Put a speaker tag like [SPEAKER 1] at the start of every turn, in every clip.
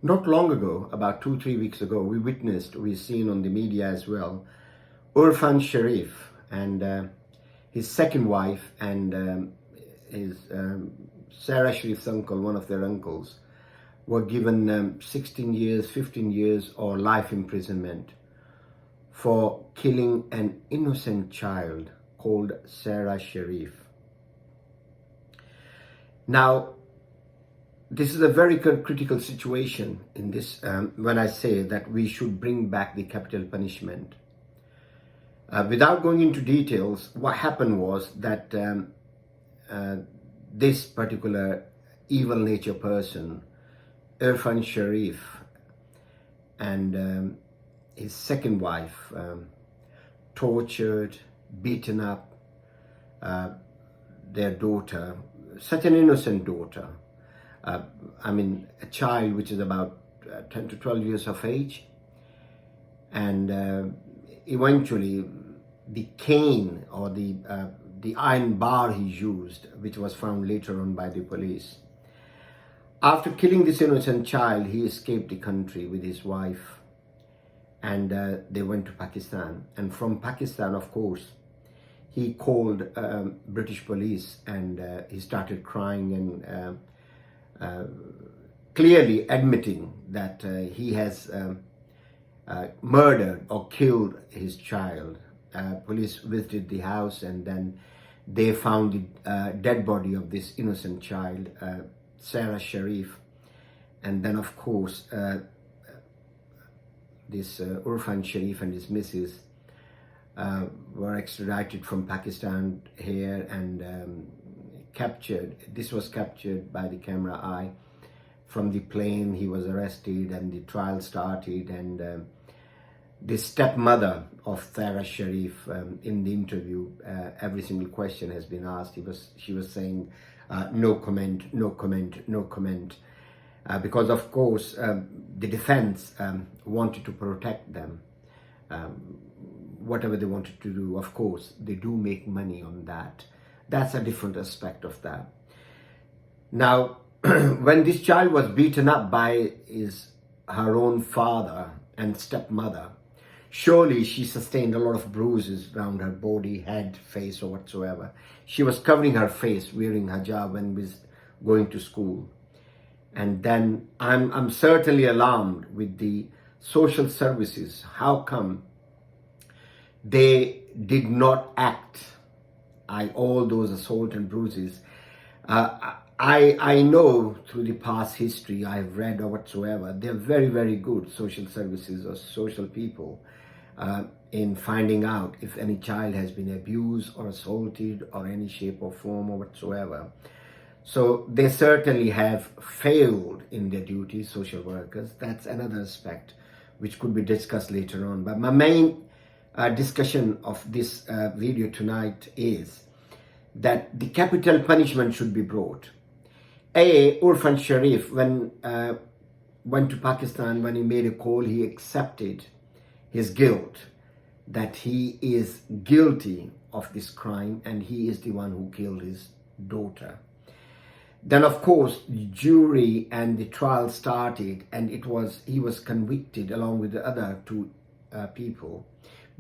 [SPEAKER 1] Not long ago, about 2, 3 weeks ago, we've seen on the media as well, Irfan Sharif and his second wife and his Sarah Sharif's uncle, one of their uncles, were given 16 years, 15 years or life imprisonment for killing an innocent child called Sarah Sharif. Now, this is a very critical situation in this when I say that we should bring back the capital punishment. Without going into details, what happened was that this particular evil nature person, Irfan Sharif, and his second wife, tortured, beaten up their daughter, such an innocent daughter. A child which is about 10 to 12 years of age. And eventually the cane or the iron bar he used, which was found later on by the police. After killing this innocent child, he escaped the country with his wife, and they went to Pakistan. And from Pakistan, of course, he called British police, and he started crying and clearly admitting that he has murdered or killed his child. Police visited the house, and then they found the dead body of this innocent child, Sarah Sharif. And then, of course, this Irfan Sharif and his missus were extradited from Pakistan here and captured. This was captured by the camera eye. From the plane, he was arrested and the trial started. And the stepmother of Sarah Sharif, in the interview, every single question has been asked. She was saying, no comment, no comment, no comment. Because of course, the defense wanted to protect them. Whatever they wanted to do, of course, they do make money on that. That's a different aspect of that. Now, when this child was beaten up by her own father and stepmother, surely she sustained a lot of bruises around her body, head, face, or whatsoever. She was covering her face, wearing hijab when was going to school. And then I'm certainly alarmed with the social services. How come they did not act? All those assault and bruises. I know through the past history I've read or whatsoever, they're very, very good social services or social people in finding out if any child has been abused or assaulted or any shape or form or whatsoever. So they certainly have failed in their duties, social workers. That's another aspect which could be discussed later on. But my main discussion of this video tonight is that the capital punishment should be brought. Irfan Sharif, when went to Pakistan, when he made a call, he accepted his guilt, that he is guilty of this crime and he is the one who killed his daughter. Then, of course, the jury and the trial started, and he was convicted along with the other two people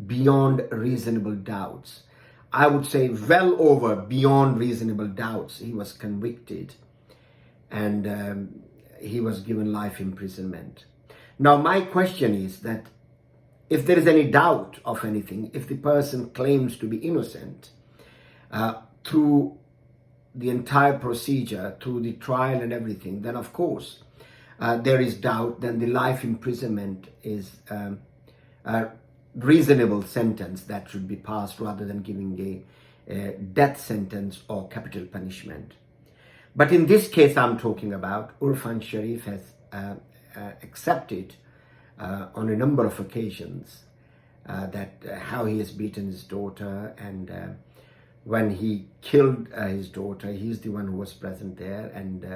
[SPEAKER 1] beyond reasonable doubts. I would say well over beyond reasonable doubts. He was convicted and he was given life imprisonment. Now, my question is that if there is any doubt of anything, if the person claims to be innocent, through the entire procedure, through the trial and everything, then of course there is doubt, then the life imprisonment is a reasonable sentence that should be passed rather than giving a death sentence or capital punishment. But in this case I'm talking about, Irfan Sharif has accepted on a number of occasions that how he has beaten his daughter, and when he killed his daughter, he's the one who was present there and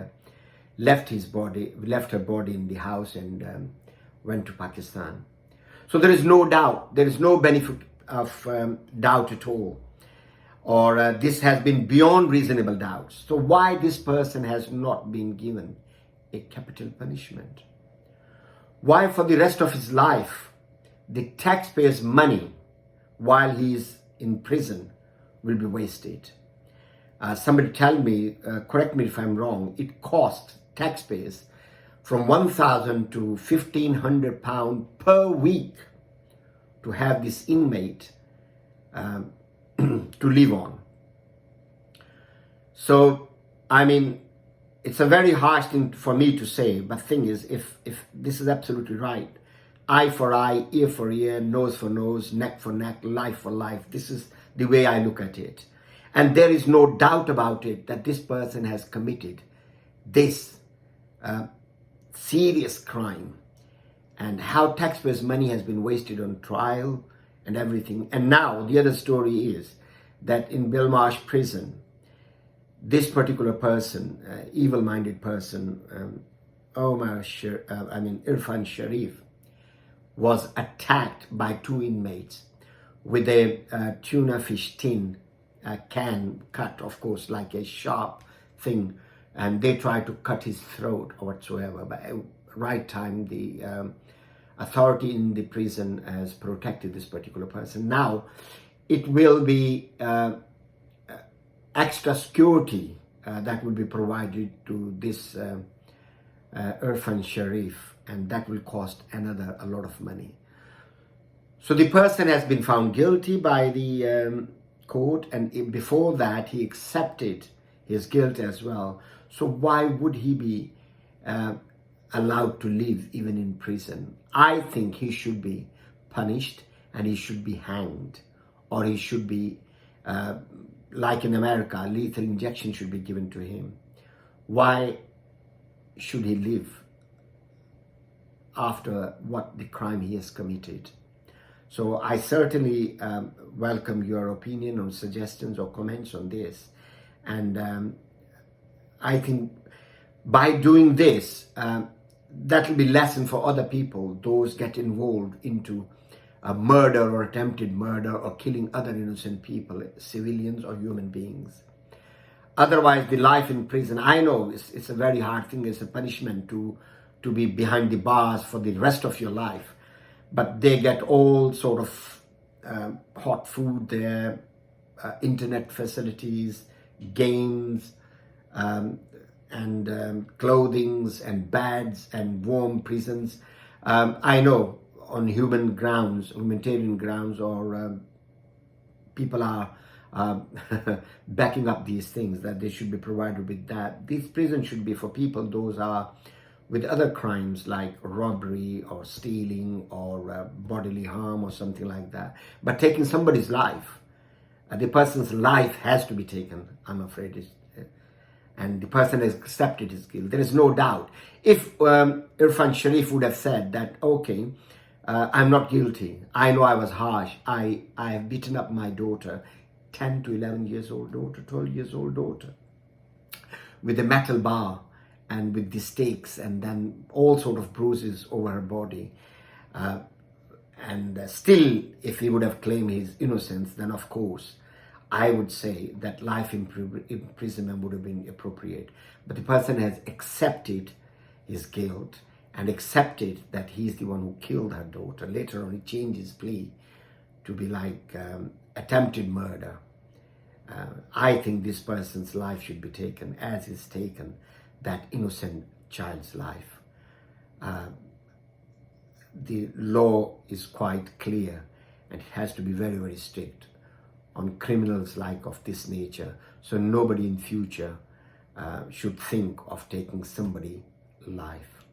[SPEAKER 1] left her body in the house and went to Pakistan. So there is no doubt, there is no benefit of doubt at all, or this has been beyond reasonable doubts. So why this person has not been given a capital punishment? why for the rest of his life the taxpayers' money while he is in prison will be wasted. Somebody tell me, correct me if I'm wrong, it cost taxpayers from 1,000 to 1,500 pounds per week to have this inmate to live on. So, I mean, it's a very harsh thing for me to say, but thing is, if this is absolutely right, eye for eye, ear for ear, nose for nose, neck for neck, life for life, this is the way I look at it. And there is no doubt about it that this person has committed this serious crime, and how taxpayers' money has been wasted on trial and everything. And now the other story is that in Belmarsh prison, this particular person, evil-minded person, Irfan Sharif, was attacked by two inmates with a tuna fish tin can cut, of course, like a sharp thing, and they tried to cut his throat or whatsoever. But at right time, the authority in the prison has protected this particular person. Now, it will be extra security that will be provided to this Irfan Sharif, and that will cost a lot of money. So the person has been found guilty by the court, and before that he accepted his guilt as well. So why would he be allowed to live even in prison? I think he should be punished and he should be hanged, or he should be like in America, lethal injection should be given to him. Why should he live after what the crime he has committed? So I certainly welcome your opinion or suggestions or comments on this. And I think by doing this, that will be lesson for other people, those get involved into murder or attempted murder or killing other innocent people, civilians or human beings. Otherwise, the life in prison, I know it's a very hard thing, it's a punishment to be behind the bars for the rest of your life. But they get all sort of hot food there, internet facilities, games, and clothings and beds and warm prisons. I know on humanitarian grounds, or people are backing up these things, that they should be provided with that. These prisons should be for people, those are with other crimes like robbery or stealing or bodily harm or something like that. But taking somebody's life, the person's life has to be taken, I'm afraid. And the person has accepted his guilt. There is no doubt. If Irfan Sharif would have said that, okay, I'm not guilty, I know I was harsh, I have beaten up my daughter, 10 to 11 years old daughter, 12 years old daughter, with a metal bar and with the stakes, and then all sort of bruises over her body. And still, if he would have claimed his innocence, then of course, I would say that life imprisonment would have been appropriate. But the person has accepted his guilt and accepted that he's the one who killed her daughter. Later on, he changed his plea to be like attempted murder. I think this person's life should be taken as is taken that innocent child's life. The law is quite clear, and it has to be very, very strict on criminals like of this nature. So nobody in future should think of taking somebody's life.